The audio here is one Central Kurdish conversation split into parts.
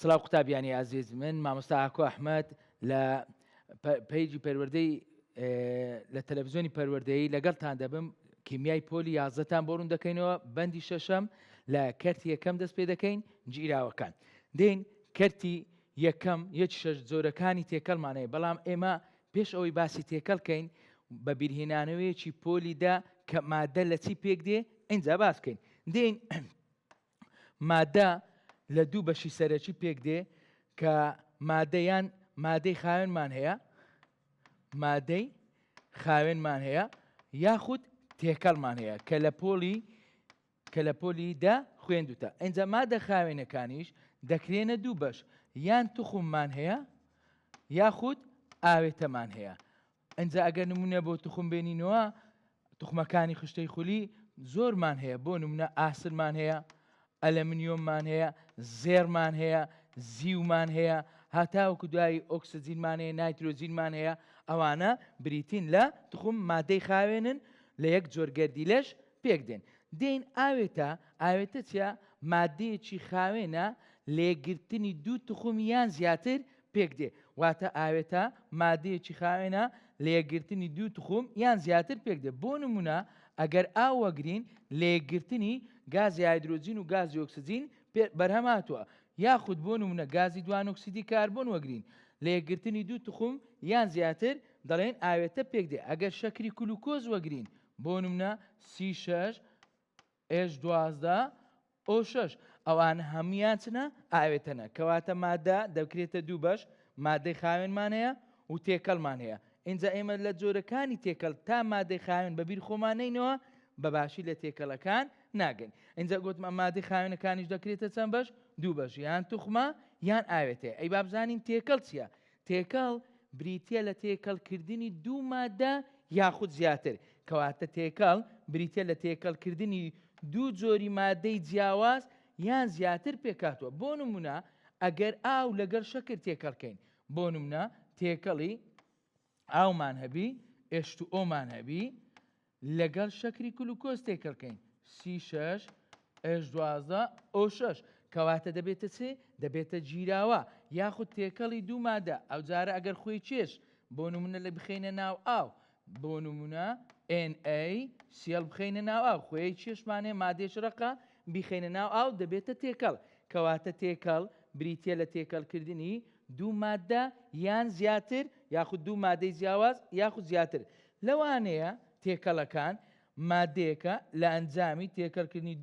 سڵاو قوتابیانی ئازیز، من مامۆستا ئاکۆ ئەحمەد لە پەیجی پەروەردەی لە تەلەڤیزیۆنی پەروەردەیی لەگەڵتان دەبم. کیمیای پۆلی 11تان بۆ ڕوون دەکەینەوە. بەندی شەشەم لە کەرتی یەکەم دەست پێ دەکەین، گیراوەکان دێن. کەرتی یەکەم یەک شەش جۆرەکانی تێکەڵمانەیە، بەڵام ئێمە پێش ئەوەی باسی تێکەڵکەین بە بیرهێنانەوەیەکی پۆلیدا کە مادە لە چی پێک دێ ئینجا باس بکەین. دێن مادە لە دوو بەشی سەرەکی پێک دێ کە مادەیان مادەی خاوێنمان هەیە، مادەی خاوێنمان هەیە یاخود تێکەڵمان هەیە کە لە پۆلیدا خوێندوتە. ئەنجا مادە خاوێنەکانیش دەکرێنە دوو بەش، یان توخممان هەیە یاخود ئاوێتەمان هەیە. ئەنجا ئەگەر نمونە بۆ توخم بێنینەوە، توخمەکانی خشتەی خولی زۆرمان هەیە. بۆ نمونە ئاسلمان هەیە، ئەلەمنیۆممان هەیە، زێڕمان هەیە، زیومان هەیە، هاتاوەکو دوایی ئۆکسجینمان هەیە، نایترۆجینمان هەیە. ئەوانە بریتین لە توخم مادەی خاوێنن، لە یەک جۆر گەردیلەش پێک دێن. دێن ئاوێتە چیە؟ مادەیەکی خاوێنە لێگرتنی دوو توخم یان زیاتر پێک دێ. واتە ئاوێتە مادەیەکی خاوێنە لێگرتنی دوو توخم یان زیاتر پێک دێ. بۆ نمونە ئەگەر ئاو وەگرین، لێگرتنی گازی هایدرۆجین و گازی ئۆکسجین بەرهەماتوە. یاخود بۆ نمونە گازی دوان ئۆکسیدی کاربۆن وەگرین، لێگرتنی دوو توخم یان زیاتر دەڵێن ئاوێتە پێک دێ. ئەگەر شەکری گلوکۆز وەگرین، بۆ نمونە C6 H12 O6، ئەوان هەمویان چنە ئاوێتەنە. کەواتە مادە دەکرێتە دوو بەش، مادەی خاوێنمان هەیە و تێکەڵمان هەیە. اینجا ئێمە لە جۆرەکانی تێکەڵ تا مادەی خاوێن بەبیر خۆمانەینەوە، بەباشی لە تێکەڵەکان ناگەین. ئینجا گوتمە مادەی خاوێنەکانیش دەکرێتە چەند بەش؟ دوو بەش، یان توخمە یان ئاوێتەیە. ئەی با بزانین تێکەڵ چییە؟ تێکەڵ بریتە لە تێکەڵکردنی دوو مادە یاخود زیاتر. کەواتە تێکەڵ بریتە لە تێکەڵکردنی دوو جۆری مادەی جیاواز یان زیاتر پێکاتوە. بۆ نمونە ئەگەر ئاو لەگەڵ شەکر تێکەڵکەین، بۆ نمونە تێکەڵی ئاومان هەبی، H2O-مان هەبی، لەگەڵ شەکری گلوکۆز تێکەڵکەین، C6 H12 O6، کەواتە دەبێتە چێ؟ دەبێتە گیراوە. یاخود تێکەڵی دوو مادە، ئەو جارە ئەگەر خۆی چێش بۆ نمونە لە بخینە ناو ئاو، بۆ نمونە NaCl بخینە ناو ئاو، خۆی چێشمانێ مادێش ڕقە بیخینە ناو ئاو، دەبێتە تێکەڵ. کەواتە تێکەڵ بریتە لە تێکەڵکردنی دوو مادە یان زیاتر، یاخود دوو مادەی جیاواز یاخود زیاتر. لەوانەیە تێکەڵەکان مادەیەکە لە ئەنجامی تێکەڵکردنی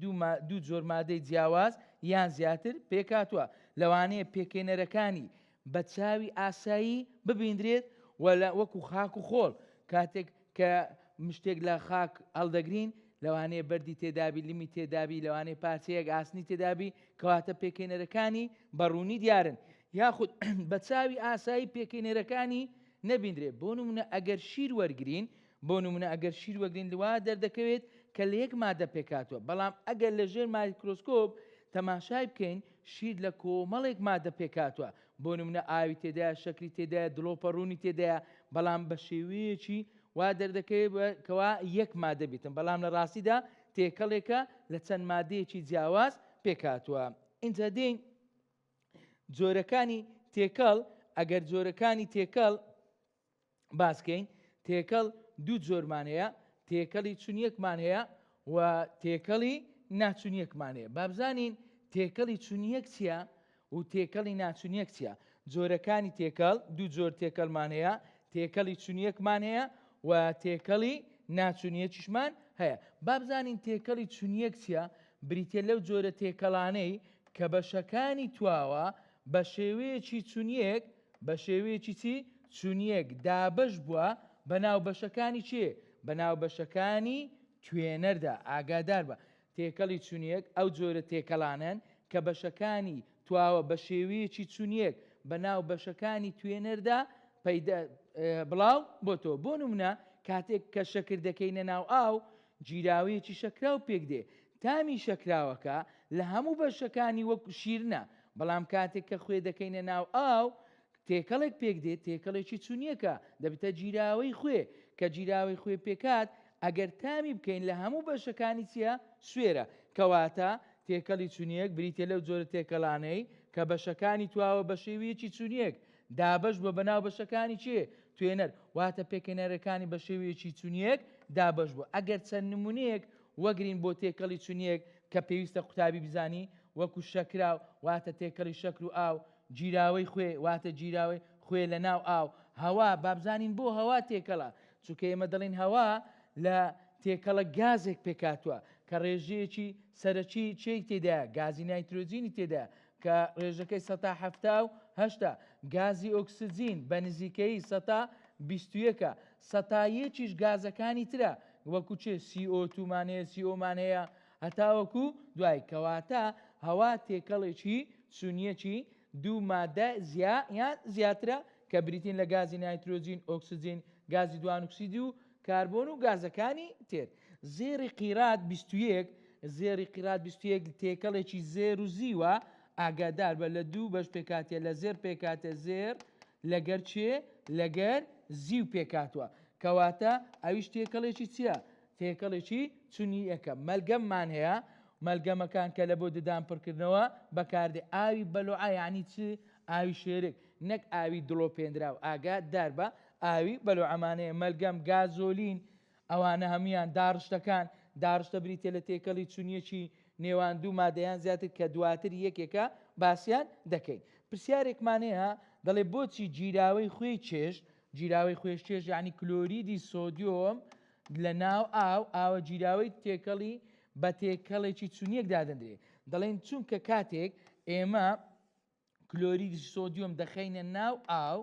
دوو جۆر مادەی جیاواز یان زیاتر پێکاتوە. لەوانەیە پێکێنەرەکانی بە چاوی ئاسایی ببیندرێت، وەکو خاک و خۆڵ. کاتێک کە مشتێک لە خاک هەڵدەگرین، لەوانەیە بەردی تێدابی، لمی تێدابی، لەوانەیە پارچەیەک ئاسنی تێدابی، کەواتە پێکێنەرەکانی بەڕوونی دیارن. یاخود بە چاوی ئاسایی پێکێنەرەکانی نەبیندرێت. بۆ نمونە ئەگەر شیر وەرگرین، بۆ نمونە ئەگەر شیر وەگرین لەوا دەردەکەوێت کە لە یەک مادە پێکاتوە. بەڵام ئەگەر لە ژێر مایکرۆسکۆپ تەماشای بکەین، شیر لە کۆمەڵێک مادە پێکاتوە. بۆ نمونە ئاوی تێدایە، شەکری تێدایە، دڵۆپەڕوونی تێدایە، بەڵام بە شێوەیەکی وا دەردەکەوێت کەوا یەک مادە بیتن، بەڵام لە ڕاستیدا تێکەڵێکە لە چەند مادەیەکی جیاواز پێکاتوە. اینجا دێن جۆرەکانی تێکەڵ. ئەگەر جۆرەکانی تێکەڵ باسکەین، تێکەڵ دوو جۆرمان هەیە، تێکەڵی چونیەکمان هەیە و تێکەڵی ناچونیەکمان هەیە. با بزانین تێکەڵی چونیەک چییە و تێکەڵی ناچونیەک چییە. جۆرەکانی تێکەڵ دوو جۆر تێکەڵمان هەیە، تێکەڵی چونیەکمان هەیە و تێکەڵی ناچونیەکیشمان هەیە. با بزانین تێکەڵی چونیەک چییە؟ بریتە لەو جۆرە تێکەڵانەی کە بەشەکانی تواوە بە شێوەیەکی چونیەک، بە شێوەیەکی چی؟ چونیەک دابەش بووە بەناو بەشەکانی چێ؟ بەناو بەشەکانی توێنەردا. ئاگادار بە تێکەڵی چونیەک ئەو جۆرە تێکەڵانن کە بەشەکانی تواوە بە شێوەیەکی چونیەک بەناو بەشەکانی توێنەردا بڵاو بۆتەوە. بۆ نمونە کاتێک کە شەکر دەکەینە ناو ئاو، گیراوەیەکی شەکراو پێک دێ. تامی شەکراوەکە لە هەموو بەشەکانی وەکو شیرنە، بەڵام کاتێک کە خوێ دەکەینە ناو ئاو، تێکەڵێک پێک دێت، تێکەڵێکی چونیەکە دەبێتە گیراوەی خوێ، کە گیراوەی خوێ پێکات ئەگەر تامی بکەین لە هەموو بەشەکانی چیە؟ سوێرە. کەواتە تێکەڵی چونیەک بریتە لەو جۆرە تێکەڵانەی کە بەشەکانی تواوە بە شێوەیەکی چونیەک دابەش بۆ بەناو بەشەکانی چێ توێنەر واتە پێکەنەرەکانی بە شێوەیەکی چونیەک دابەش بوو. ئەگەر چەند نمونەیەک وەگرین بۆ تێکەڵی چونیەک کە پێویستە قوتابی بزانی وەکو شەکراو واتە تێکەڵی شەکر و ئاو، گیراوەی خوێ واتە گیراوەی خوێ لە ناو ئاو، هەوا بابزانین بۆ هەوا تێکەڵە چونکە ئێمە دەڵێن هەوا لە تێکەڵە گازێک پێکاتوە کە ڕێژەیەکی سەرەکی چێک تێدایە گازی نایترۆجینی تێدایە کە ڕێژەکەی 1970 گازی ئۆکسجین بە نزیکەی 21 سەتایەکیش گازەکانی ترە وەکو چێ CO2مان هەیە CO-مان هەیە هەتاوەکو دوای کەواتە هەوا تێکەڵێکی چونیەکی دوو مادە یان زیاترە کە بریتین لە گازی نایترۆجین ئۆکسجین گازی دوانوکسیدی و کاربۆن و گازەکانی تر. زێری قیرات 21 زێری قیرات 21 تێکەڵێکی زێر و زیوە ئاگادار بە لە دوو بەش پێکاتێ لە زێر پێکاتە زێر لەگەر چێ لەگەر زیو پێکاتوە کەواتە ئەویش تێکەڵێکی چییە تێکەڵێکی چونیەکە. مەلگەممان هەیە مەلگەمەکان کە لە بۆ ددان پڕکردنەوە بەکاردێ ئاوی بەلوعە یعنی چ ئاوی شێرک نەک ئاوی دڵۆپێنراو ئاگادار بە ئاوی بەلوعەمانەیە مەلگەم گازۆلین ئەوانە هەمویان داڕشتەکان داڕشتە بریتێ لە تێکەڵی چونیەکی نێوان دوو مادەیان زیاتر کە دواتر یەکێکە باسییان دەکەین. پرسیارێکمان هەیە دەڵێ بۆچی گیراوەی خوێی چێشت گیراوەی خوێش چێش یعنی کلۆریدی سۆدیۆم لە ناو ئاوە گیراوەی تێکەڵی بە تێکەڵێکی چونیەک دادەندرێت دەڵێن چونکە کاتێک ئێمە کلۆریدی سۆدیۆم دەخەینە ناو ئاو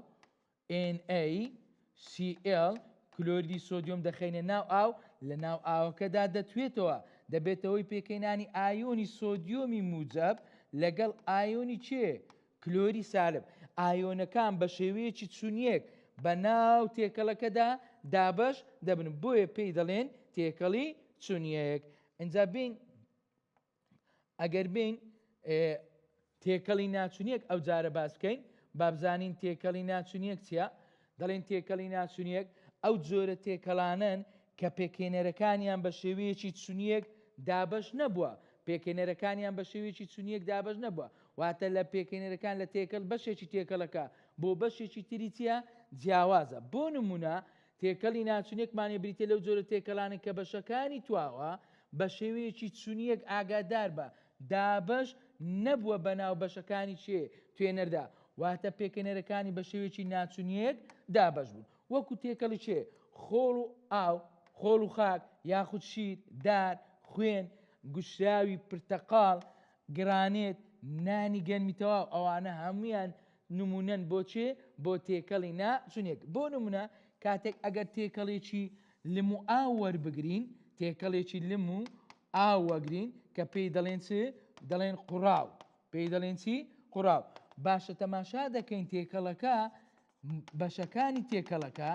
NaCl کلۆریدی سۆدیۆم دەخەینە ناو ئاو لە ناو ئاوەکەدا دەتوێتەوە دەبێتەوەی پێکەینانی ئایۆنی سۆدیۆمی موجب لەگەڵ ئایۆنی چێ کلۆری سالب ئایۆنەکان بە شێوەیەکی چونیەک بە ناو تێکەڵەکەدا دابەش دەبن بۆیە پێی دەڵێن تێکەڵی چونیەک. ئەنجا بین ئەگەر بین تێکەڵی ناچونیەک ئەو جارە باس بکەین بابزانین تێکەڵی ناچونیەک چییە دەڵێن تێکەڵی ناچونیەک ئەو جۆرە تێکەڵانن کە پێکێنەرەکانیان بە شێوەیەکی چونیەک دابەش نەبووە پێکێنەرەکانیان بە شێوەیەکی چونیەک دابەش نەبووە واتە لە پێکێنەرەکان لە تێکەڵ بەشێکی تێکەڵەکە بۆ بەشێکی تری چیە جیاوازە. بۆ نمونە تێکەڵی ناچونیەکمانێ بریتێ لەو جۆرە تێکەڵانە کە بەشەکانی تواوە بە شێوەیەکی چونیەک ئاگادار بە دابەش نەبووە بەناو بەشەکانی چێ توێنەردا واتە پێکەنەرەکانی بە شێوەیەکی ناچونیەک دابەش بوون وەکو تێکەڵی چێ خۆڵ و ئاو خۆڵ و خاک یاخود شیر دار خوێن گوشراوی پرتەقاڵ گرانێت نانی گەرمیتەوە ئەوانە هەمویان نمونەن بۆ چێ بۆ تێکەڵی ناچونیەک. بۆ نمونە کاتێک ئەگەر تێکەڵێکی لم و ئاو وەربگرین تێکەڵێکی لم و ئاو وەگرین کە پێی دەڵێن چ دەڵێن قوڕاو پێی دەڵێن چی قوڕاو باشە تەماشا دەکەین تێکەڵەکە بەشەکانی تێکەڵەکە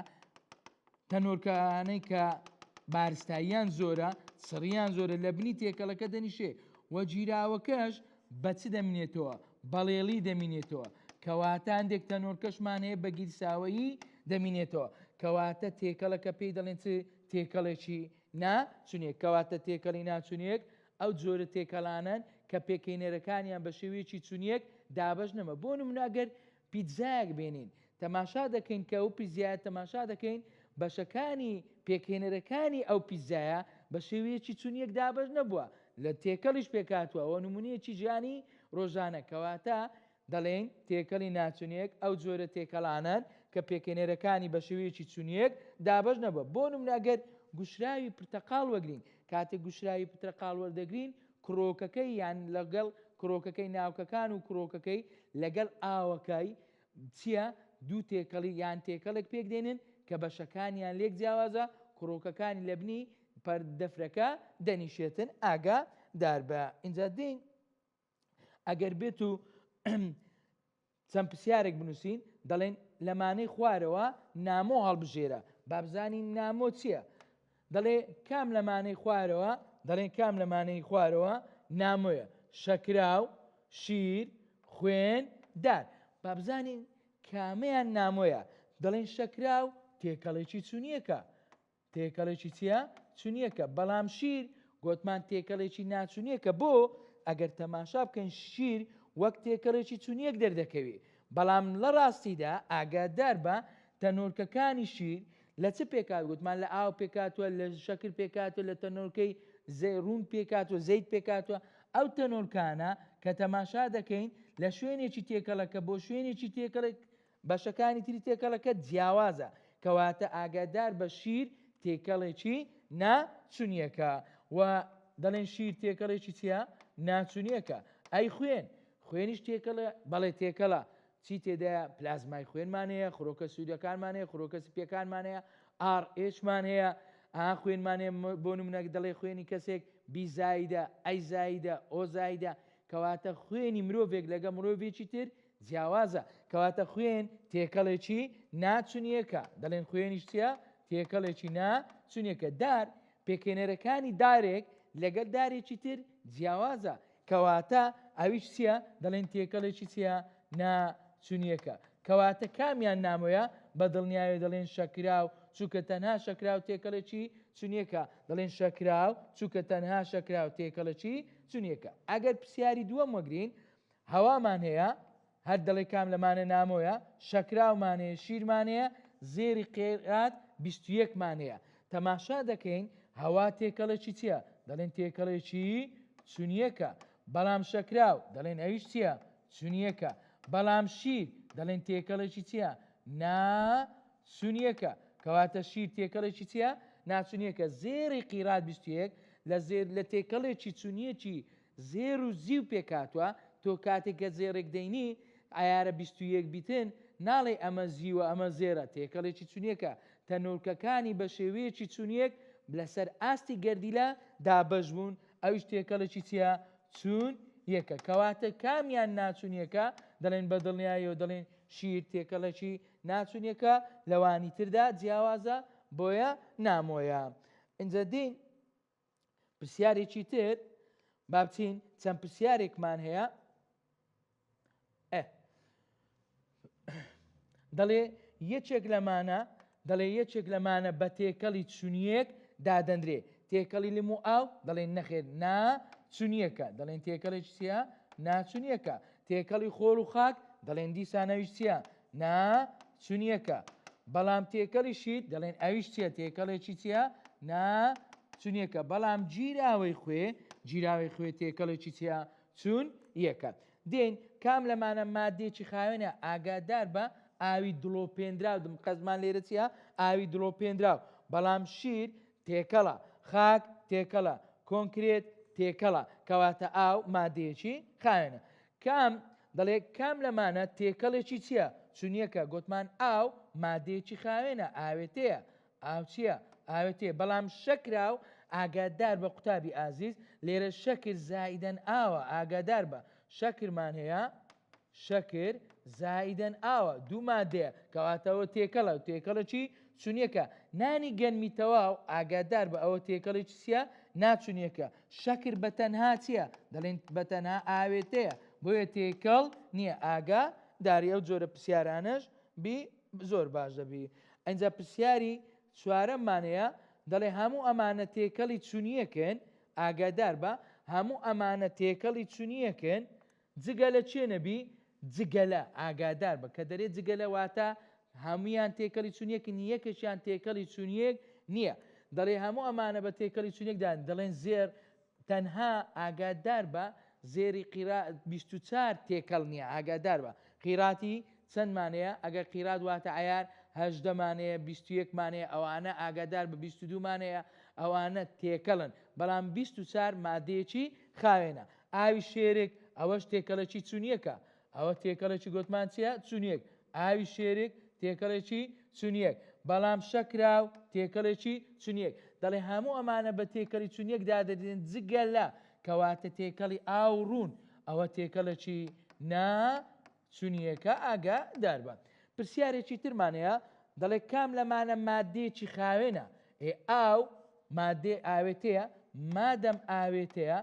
تەنۆرکانەی کە بارستاییان زۆرە سڕیان زۆرە لە بنی تێکەڵەکە دەنیشێ وە گیراوەکەش بە چ دەمینێتەوە بەڵێڵی دەمینێتەوە کەواتە هەندێک تەنۆرکەشمان هەیە بە گیرساوەیی دەمینێتەوە کەواتە تێکەڵەکە پێی دەڵێن چ تێکەڵێکی ناچونیەک کەواتە تێکەڵی ناچونیەک ئەو جۆرە تێکەڵانن کە پێکەنەرەکانیان بە شێوەیەکی چونیەک دابەش نەما. بۆ نمونە ئەگەر پیتزایەک بێنین تەماشا دەکەین کە ئەو پیتزایە تەماشا دەکەین بەشەکانی پێکەنەرەکانی ئەو پیتزایە بە شێوەیەکی چونیەک دابەش نەبووە لە تێکەڵیش پێکاتوە ئەوە نمونەیەکی ژیانی ڕۆژانە کەواتە دەڵێن تێکەڵی ناچونیەک ئەو جۆرە تێکەڵانن کە پێکەنەرەکانی بە شێوەیەکی چونیەک دابەش نەبووە. بۆ نمونە ئەگەر گوشراوی پرتەقاڵ وەگرین کاتێک گوشراوی پرتەقاڵ وەردەگرین کڕۆکەکەی یان لەگەڵ کڕۆکەکەی ناوکەکان و کڕۆکەکەی لەگەڵ ئاوەکەی چییە دوو تێکەڵی یان تێکەڵێک پێک دێنن کە بەشەکانیان لێک جیاوازە کڕۆکەکانی لە بنی پەردەفرەکە دەنیشێتن ئاگا دار بە. اینجا دین ئەگەر بێت و چەند پرسیارێک بنووسین دەڵێن لەمانەی خوارەوە نامۆ هەڵبژێرە بابزانین نامۆ چییە دەڵێ کام لەمانەی خوارەوە دەڵێن کام لەمانەی خوارەوە نامۆیە شەکراو شیر خوێن دار بابزانین کامەیان نامۆیە دەڵێن شەکراو تێکەڵێکی چونیەکە تێکەڵێکی چییە چونیەکە بەڵام شیر گوتمان تێکەڵێکی ناچونیەکە بۆ ئەگەر تەماشا بکەین شیر وەک تێکەڵێکی چونیەک دەردەکەوێت بەڵام لە ڕاستیدا ئاگادار بە تەنۆرکەکانی شیر لە چ پێکات گوتمان لە ئاو پێکاتوە لە شەکر پێکاتوە لە تەنۆرکەی ڕوون پێکاتوە زەیت پێکاتوە ئەو تەنۆرکانە کە تەماشا دەکەین لە شوێنێکی تێکەڵەکە بۆ شوێنێکی تێکەڵێک بەشەکانی تری تێکەڵەکە جیاوازە کەواتە ئاگادار بە شیر تێکەڵێکی ناچونیەکە و دەڵێن شیر تێکەڵێکی چیە ناچونیەکە ئەی خوێنیش تێکەڵە بەڵێ تێکەڵە چی تێدایە پلازمای خوێنمانەیە خۆرۆکە سوودەکانمانەیە خۆرۆکە سپیەکانمانەیە ئێشمان هەیە خوێنمانەیە بۆ نمونەک دەڵێ خوێنی کەسێک بی زایدە ئەی زایدە ئۆ زایدە کەواتە خوێنی مرۆڤێک لەگە مرۆڤێکی تر جیاوازە کەواتە خوێن تێکەڵێکی ناچونیەکە دەڵێن خوێنیش چیە تێکەڵێکی ناچونیەکە دار پێکێنەرەکانی دارێک لەگەڵ دارێکی تر جیاوازە کەواتە ئەویش چیە دەڵێن تێکەڵێکی چیە ناچونیەکە کەواتە کامیان نامۆیە بە دڵنیاوی دەڵێن شەکراو چووکە تەنها شەکراو تێکەڵێکی چونیەکە دەڵێن شەکراو چووکە تەنها شەکراو تێکەڵێکی چونیەکە ئەگەر پرسیاری دووەم وەگرین هەوامان هەیە هەر دەڵێ کام لەمانە نامۆیە شەکراومانەیە شیرمانەیە زێری قێرات 21مانەیە تەماشا دەکەین هەوا تێکەڵێکی چییە دەڵێن تێکەڵێکی چونیەکە بەڵام شەکراو دەڵێن ئەویش چییە چونیەکە بەڵام شیر دەڵێن تێکەڵێکی چییە ناچونیەکە کەواتە شیر تێکەڵێکی چییە ناچونیەکە زێری قیرات 21 لە تێکەڵێکی چونیەکی زێر و زیو پێکاتوە تۆ کاتێککە زێڕێک دەینی ئایارە 21 بیتن ناڵێ ئەمە زیوە ئەمە زێرە تێکەڵێکی چونیەکە تەنۆرکەکانی بە شێوەیەکی چونیەک لەسەر ئاستی گەردیلە دابەش بوون ئەویش تێکەڵێکی چییە چون یەکە کەواتە کامیان ناچونیەکە دەڵێن بە دڵنیاییەوە دەڵێن شیر تێکەڵێکی ناچونیەکە لەوانی تردا جیاوازە بۆیە نامۆیە ئینجا دین پرسیارێکی تر با بچین چەند پرسیارێکمان هەیە دەڵێ یەکێک لەمانە بە تێکەڵی چونیەک دادەندرێ تێکەڵی لم و ئاو دەڵێن نەخێر ناچونیەکە دەڵێن تێکەڵێکی چییە ناچونیەکە تێکەڵی خۆڵ و خاک دەڵێن دیسانەویش چییە ناچونیەکە بەڵام تێکەڵی شید دەڵێن ئەویش چییە تێکەڵێکی چییە ناچونیەکە بەڵام جیراوەی خوێ تێکەڵێکی چییە چون یەکە دێن کام لەمانە مادێکی خاوێنە ئاگادار بە ئاوی دڵۆپێنراو قەزمان لێرە چییە ئاوی دڵۆپێنراو بەڵام شیر تێکەڵە خاک تێکەڵە کۆنکرێت تێکەڵە کەواتە ئاو مادەیەکی خاوێنە دەڵێ کام لەمانە تێکەڵێکی چییە چونیەکە گوتمان ئاو مادەیەکی خاوێنە ئاوێتەیە ئاو چییە ئاوێتەیە بەڵام شەکراو ئاگادار بە قوتابی ئازیز لێرە شەکر زائیدەن ئاوە ئاگادار بە شەکرمان هەیە شەکر زائیدەن ئاوە دوو مادەیە کەواتەوە تێکەڵە و تێکەڵێکی چونیەکە نانی گەنمی تەواو ئاگادار بە ئەوە تێکەڵێکی چییە ناچونیەکە شەکر بەتەنها چییە دەڵێن بەتەنها ئاوێتەیە بۆیە تێکەڵ نییە ئاگا داری ئەو جۆرە پرسیارانش زۆر باش دەبی ئەنجا پرسیاری چوارەممانەیە دەڵێ هەموو ئەمانە تێکەڵی چونیەکەن ئاگادار بە هەموو ئەمانە تێکەڵی چونیەکەن جگە لە چێ نەبی جگە لە ئاگادار بە کە دەرێت جگە لە واتە هەمویان تێکەڵی چونیەکن یەکەشیان تێکەڵی چونیەک نییە دەڵێ هەموو ئەمانە بە تێکەڵی چونیەکدان دەڵێن زێر تەنها ئاگادار بە زێری 24 تێکەڵ نییە ئاگادار بە قیراتی چەندمانەیە ئەگەر قیرات واتە عیار 18مانەیە 21مانەیە ئەوانە ئاگادار بە 22مانەیە ئەوانە تێکەڵن بەڵام 24 مادەیەکی خاوێنە ئاوی شێرێک ئەوەش تێکەڵێکی چونیەکە ئەوە تێکەڵێکی گوتمان چییە چونیەک ئاوی شێرێک تێکەڵێکی چونیەک بەڵام شەکراو تێکەڵێکی چونیەک دەڵێ هەموو ئەمانە بە تێکەڵی چونیەک دادەدرێن جگە لە کەواتە تێکەڵی ئاو ڕوون ئەوە تێکەڵێکی ناچونیەکە ئاگادار بە پرسیارێکی ترمانەیە دەڵێ کام لەمانە مادەیەکی خاوێنە ئاو مادێ ئاوێتەیە مادەم ئاوێتەیە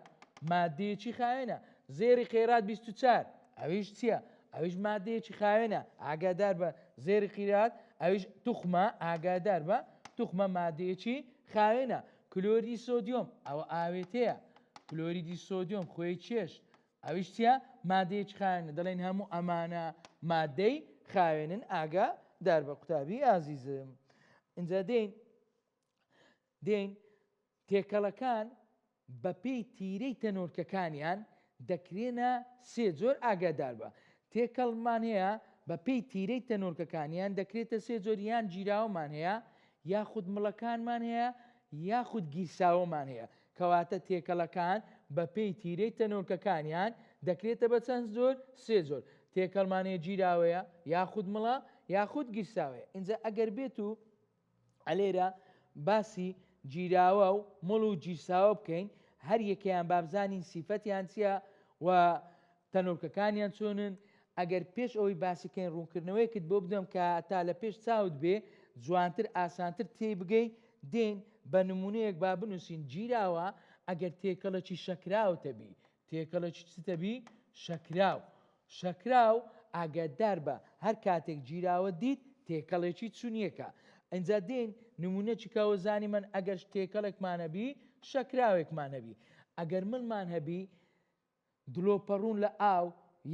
مادەیەکی خاوێنە زێری قێرات 24 ئەویش چییە ئەویش مادەیەکی خاوێنە ئاگادار بە زێری قیرات ئەویش توخمە ئاگادار بە توخمە مادەیەکی خاوێنە کلۆری سۆدیۆم ئەوە ئاوێتەیە کلۆریدی سۆدیۆم خۆی چێشت ئەویش چییە مادەیەک خاوێنە دەڵێن هەموو ئەمانە مادەی خاوێنن ئاگا دار بە قوتابی ئازیزم. اینجا دێین تێکەڵەکان بە پێی تیرەی تەنۆرکەکانیان دەکرێنە سێ جۆر ئاگادار بە. تێکەڵمان هەیە بە پێی تیرەی تەنۆرکەکانیان دەکرێتە سێ جۆر، یان گیراوەمان هەیە، یاخود مڵەکانمان هەیە، یاخود گیرساوەمان هەیە. کەواتە تێکەڵەکان بە پێی تیرەی تەنۆرکەکانیان دەکرێتە بە چەند زۆر؟ سێ زۆر. تێکەڵمان هەیە گیراوەیە، یاخود مڵە، یاخود گیرساوەیە. اینجا ئەگەر بێت و ئەلێرە باسی گیراوە و مڵ و گیرساوە بکەین، هەر یەکەیان بابزانین سیفەتیان چییە و تەنۆرکەکانیان چۆنن. ئەگەر پێش ئەوەی باسیکەین ڕوونکردنەوەیەکت بۆ بدەم کە تا لە پێش چاوت بێ جوانتر ئاسانتر تێ بگەی. دێن بە نمونەیەک با بنووسین. گیراوە ئەگەر تێکەڵەکی شەکراوتە بی، تێکەڵەکی چتە بی؟ شەکراو. شەکراو ئاگادار بە هەر کاتێک گیراوە دیت تێکەڵێکی چونیەکە. ئەنجا دێن نمونەی کاوە زانی من ئەگەر تێکەڵێکمانە بی شەکراوێکمانە بی. ئەگەر مڵمان هەبی دلۆپەڕوون لە ئاو،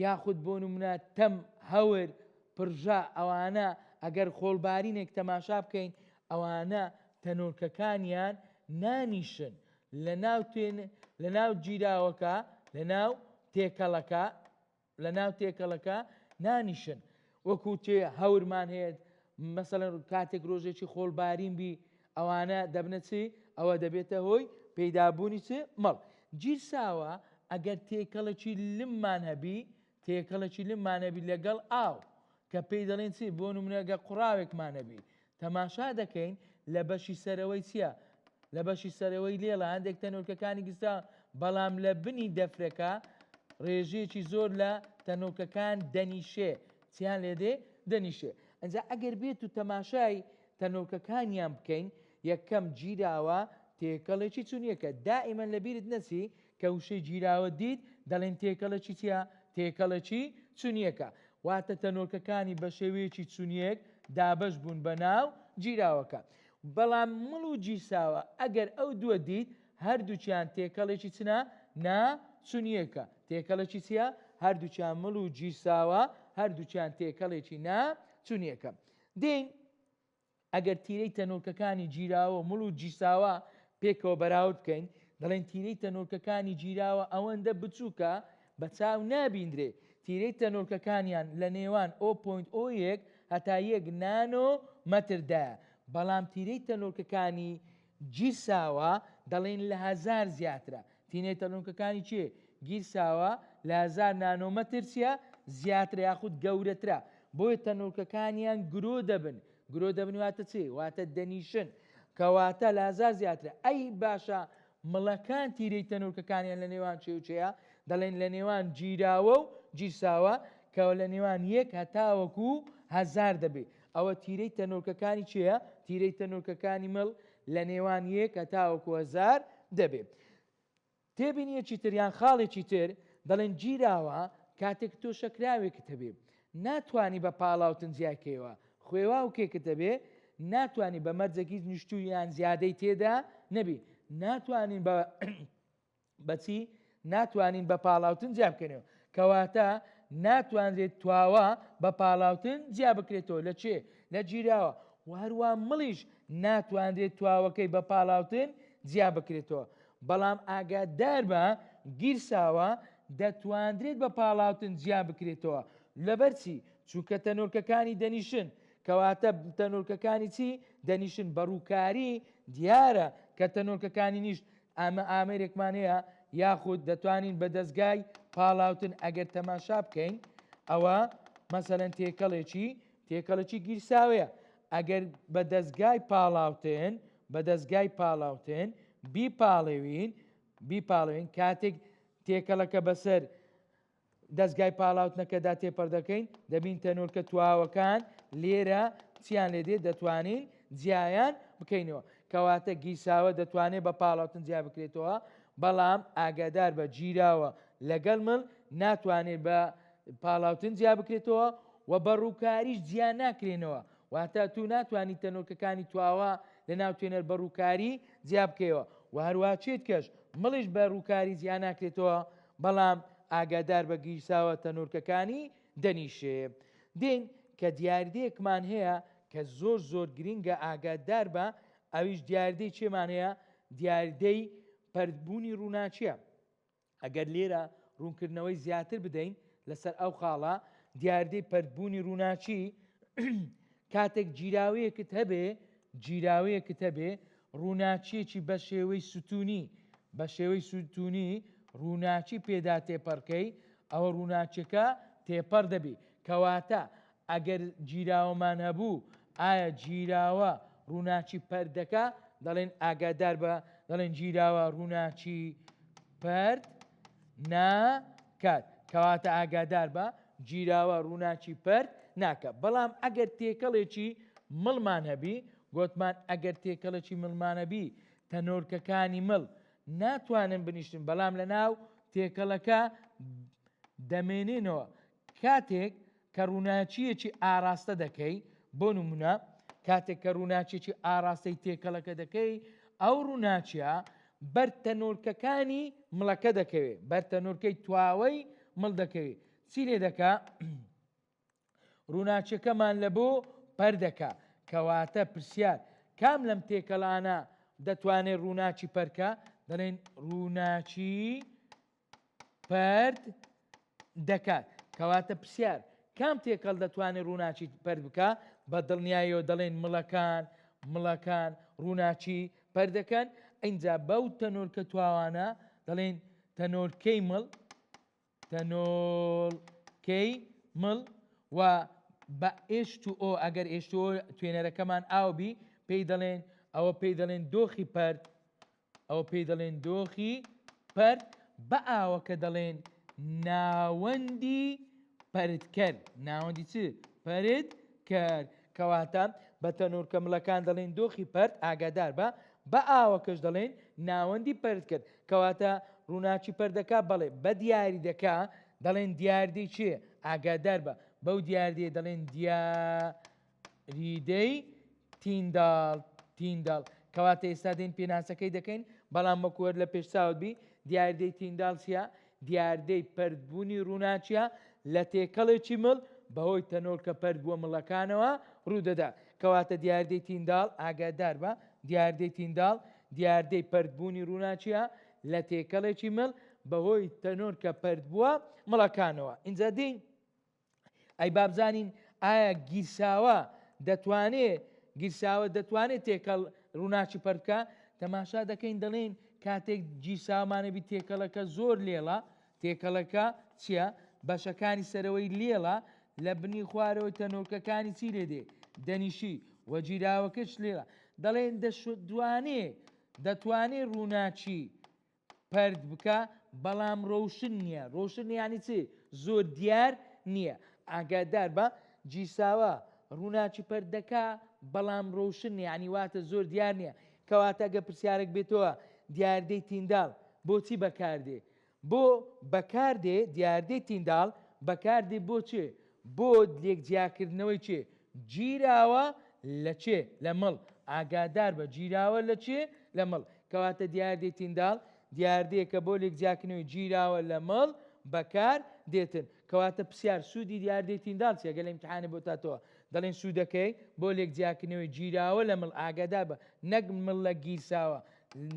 یاخود بۆ نمونە تەم، هەور، پڕژە، ئەوانە ئەگەر خۆڵبارینێک تەماشا بکەین ئەوانە تەنۆرکەکانیان نانیشن لە ناو گیراوەکە، لە ناو تێکەڵەکە نانیشن. وەکو هەورمان هەیە مەسەڵەن کاتێک ڕۆژێکی خۆڵبارین بی ئەوانە دەبنە چی؟ ئەوە دەبێتە هۆی پەیدابوونی چ؟ مەڵ. گیرساوە ئەگەر تێکەڵێکی لممان هەبی، تێکەڵێکی لممان هەبی لەگەڵ ئاو کە پێی دەڵێن چی؟ بۆ نمونەگە قوڕاوێکمان هەبی تەماشا دەکەین لە بەشی سەرەوەی چییە؟ لە بەشی سەرەوەی لێڵە هەندێک تەنۆرکەکانی گیرسا، بەڵام لە بنی دەفرەکە ڕێژەیەکی زۆر لە تەنۆرکەکان دەنیشێ. چیان لێدێ؟ دەنیشێ. ئەنجا ئەگەر بێت و تەماشای تەنۆرکەکانیان بکەین، یەکەم گیراوە تێکەڵێکی چونیەکە. دائیمەن لەبیرت نەچی کە وشەی گیراوە دیت دەڵێن تێکەڵێکی چییە؟ تێکەڵێکی چونیەکە. واتە تەنۆرکەکانی بە شێوەیەکی چونیەک دابەش بوون بە ناو گیراوەکە. بەڵام مڵ و گیرساوە ئەگەر ئەو دووە دیت هەردووچیان تێکەڵێکی چنە؟ ناچونیەکە. تێکەڵێکی چییە؟ هەردووچیان مڵ و گیرساوە هەردووچیان تێکەڵێکی ناچونیەکە. دێین ئەگەر تیرەی تەنۆرکەکانی گیراوە و مڵ و گیرساوە پێکەوە بەراورد بکەین، دەڵێن تیرەی تەنۆرکەکانی گیراوە ئەوەندە بچووکە بە چاو نابیندرێ. تیرەی تەنۆرکەکانیان لە نێوان 0.01 هەتا 1 نانۆمەتردایە. بەڵام تیرەی تەنۆرکەکانی گیرساوە دەڵێن لە 1000 زیاترە. تیرەی تەنۆرکەکانی چێ؟ گیرساوە لە 1000 نانۆمەتر چیە؟ زیاترە یاخود گەورەترە. بۆیە تەنۆرکەکانیان گرۆ دەبن. گرۆ دەبن واتە چێ؟ واتە دەنیشن، کەواتە لە 1000 زیاترە. ئەی باشە مڵەکان تیرەی تەنۆرکەکانیان لە نێوان چێ و چێە؟ دەڵێن لە نێوان گیراوە و گیرساوە کەوە لە نێوان 1 هەتاوەکو 1000 دەبێت. ئەوە تیرەی تەنۆرکەکانی چێە؟ تیرەی تەنۆرکەکانی مڵ لە نێوان 1 هەتاوەکو 1000 دەبێت. تێبینیەکی تریان خاڵێکی تر دەڵێن گیراوە کاتێک تۆ شەکراوێکت هەبێ ناتوانی بە پاڵاوتن زیاکەوە خوێوا و کێکت هەبێ، ناتوانانی بە مەرجێکی نیشتویان زیادەی تێدا نەبی، ناتوانین بەچی ناتوانین بە پاڵاوتن جیا بکەنەوە. کەواتە ناتوانرێت تواوە بە پاڵاوتن جیا بکرێتەوە لە چێ؟ لە گیراوە. و هەروە مڵیش ناتوانرێت تواوەکەی بە پاڵاوتن جیا بکرێتەوە. بەڵام ئاگادار بە گیرساوە دەتوانرێت بە پاڵاوتن جیا بکرێتەوە. لەبەرچی؟ چونکە تەنۆرکەکانی دەنیشن. کەواتە تەنۆرکەکانی چی؟ دەنیشن. بەڕووکاری دیارە کە تەنۆرکەکانی نیشت ئەمە ئامێرێکمان هەیە، یاخود دەتوانین بە دەستگای پاڵاوتن ئەگەر تەماشا بکەین ئەوە مەسەلەن تێکەڵێکی گیرساوەیە. ئەگەر بە دەستگای پاڵاوتن بیپاڵێوین کاتێک تێکەڵەکە بەسەر دەستگای پاڵاوتنەکەدا تێپەر دەکەین دەبین تەنۆرکە تواوەکان لێرە چیان لێ دێت دەتوانین جیایان بکەینەوە. کەواتە گیرساوە دەتوانێت بە پاڵاوتن جیا بکرێتەوە، بەڵام ئاگادار بە گیراوە لەگەڵ مڵ ناتوانێت بە پاڵاوتن جیا بکرێتەوە و بە ڕووکاریش جیا ناکرێنەوە. واتە تو ناتوانانی تەنۆرکەکانی تواوە لە ناو توێنەر بە ڕووکاری جیا بکەیەوە. و هەروە چێت کەش مڵیش بە ڕووکاری جیا ناکرێتەوە، بەڵام ئاگادار بە گیرساوە تەنۆرکەکانی دەنیشێ. دێن کە دیاریدەیەکمان هەیە کە زۆر گرینگە ئاگادار بە، ئەویش دیاریدەی چێمان هەیە؟ دیاریدەی پەردبوونی ڕووناچیە. ئەگەر لێرە ڕوونکردنەوەی زیاتر بدەین لەسەر ئەو خاڵە، دیاریدەی پەردبوونی ڕووناچی کاتێک جیراوەیەکت هەبێ ڕووناچیەکی بە شێوەی ستونی ڕووناچی پێدا تێپەڕکەی، ئەوە ڕووناچیەکە تێپەڕ دەبێ. کەواتە ئەگەر جیراوەمان هەبوو، ئایا جیراوە ڕووناچی پەردەکە؟ دەڵێن ئاگادار بە، دەڵێن جیراوە ڕووناچی پەرد ناکات. کەواتە ئاگادار بە جیراوە ڕووناچی پەرد ناکات. بەڵام ئەگەر تێکەڵێکی مڵمان هەبی، گوتمان ئەگەر تێکەڵێکی مڵمانەبی تەنۆرکەکانی مڵ ناتوانن بنیشتن، بەڵام لە ناو تێکەڵەکە دەمێنێنەوە. کاتێک کە ڕووناچیەکی ئاراستە دەکەی، بۆ نمونە کاتێک کە ڕووناچیەکی ئاراستەی تێکەڵەکە دەکەی، ئەو ڕووناچیە بەر تەنۆرکەکانی مڵەکە دەکەوێت، بەر تەنۆرکەی تواوەی مڵ دەکەوێت. چی لێ دەکا؟ ڕووناچیەکەمان لە بۆ پەردەکە. کەواتە پرسیار کام لەم تێکەڵانە دەتوانێت ڕووناچی پەرکە؟ دەڵێن ڕووناچی پەرد دەکات. کەواتە پرسیار کام تێکەڵ دەتوانێت ڕووناچی پەرد بکە؟ بە دڵنیاییەوە دەڵێن مڵەکان ڕووناچی پەردەکەن. ئەینجا بەو تەنۆرکە تواوانە دەڵێن تەنۆرکەی مڵ و بە H2O ئەگەر H2O توێنەرەکەمان ئاوبی پێی دەڵێن، ئەوە پێی دەڵێن دۆخی پەرد، ئەوە پێی دەڵێن دۆخی پەرد، بە ئاوەکە دەڵێن ناوەندی پەردکەر. ناوەندی چ؟ پەردکەر. کەواتە بە تەنۆرکە مڵەکان دەڵێن دۆخی پەرد، ئاگادار بە ئاوەکەش دەڵێن ناوەندی پەردکەر. کەواتە ڕووناچی پەردەکە بەڵێ بە دیاری دەکا، دەڵێن دیاریدەی چیە؟ ئاگادار بە، بەو دیاریدەیە دەڵێن دیاریدەی تینداڵ. کەواتە ئێستا دێن پێناسەکەی دەکەین، بەڵام وەکوەر لە پێش چاوت دیاریدەی تینداڵ چیە؟ دیاریدەی پەردبوونی ڕووناچیە لە تێکەڵێکی مڵ بەهۆی تەنۆرکە پەردبووە مڵەکانەوە ڕوودەدا. کەواتە دیاریدەی تینداڵ، ئاگادار بە، دیاریدەی تینداڵ دیاریدەی پەردبوونی ڕووناچیە لە تێکەڵێکی مڵ بەهۆی تەنۆرکە پەردبووە مڵەکانەوە. اینجا دێین ئەی بابزانین ئایا گیرساوە دەتوانێت تێکەڵ ڕووناچی پەردکە؟ تەماشا دەکەین دەڵێن کاتێک گیرساومانەبی تێکەڵەکە زۆر لێڵە، تێکەڵەکە چییە؟ بەشەکانی سەرەوەی لێڵە، لە بنی خوارەوەی تەنۆرکەکانی چی لێدێ؟ دەنیشی وە جیراوەکەش لێڵە. دەڵێن دەتوانێت ڕووناچی پەرد بکە، بەڵام ڕۆشن نییە. ڕۆشن یانی چی؟ زۆر دیار نییە. ئاگادار بە، گیرساوە ڕووناچی پەردەکە بەڵام ڕۆشن نییە، یانی واتە زۆر دیار نییە. کەواتە ئەگە پرسیارێک بێتەوە دیاریدەی تینداڵ بۆچی بەکاردێ؟ بۆ بەکاردێ دیاریدەی تینداڵ بەکاردێ بۆ چێ؟ بۆ لێکجیاکردنەوەی چێ؟ جیراوە لە چێ؟ لە مڵ. ئاگادار بە، جیراوە لە چێ؟ لە مڵ. کەواتە دیاریدەی تینداڵ دیاریدەیەکە بۆ لێکجیاکردنەوەی جیراوە لە مڵ بەکار دێتن. کەواتە پرسیار سوودی دیاریدەی تینداڵ چیە؟ گەلە ئیمتیحانێ بۆ تاتەوە دەڵێن سوودەکەی بۆ لێکجیاکردنەوەی جیراوە لە مڵ. ئاگادار بە، نەک مڵ لە گیرساوە،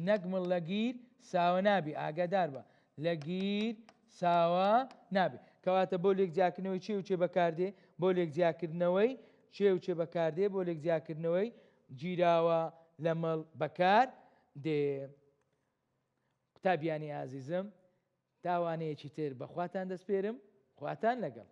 نەک مڵ لە گیرساوە نابی. ئاگادار بە، لە گیرساوە نابی. کەواتە بۆ لێکجیاکردنەوەی چێ و چێ بەکاردێ؟ بۆ لێکجیاکردنەوەی چێ و چێ بەکاردێ؟ بۆ لێکجیاکردنەوەی جیراوە لە مڵ بەکار دێ. قوتابیانی ئازیزم، تاوانەیەکی تر بەخواتان دەسپێرم، خواتان لەگەڵ.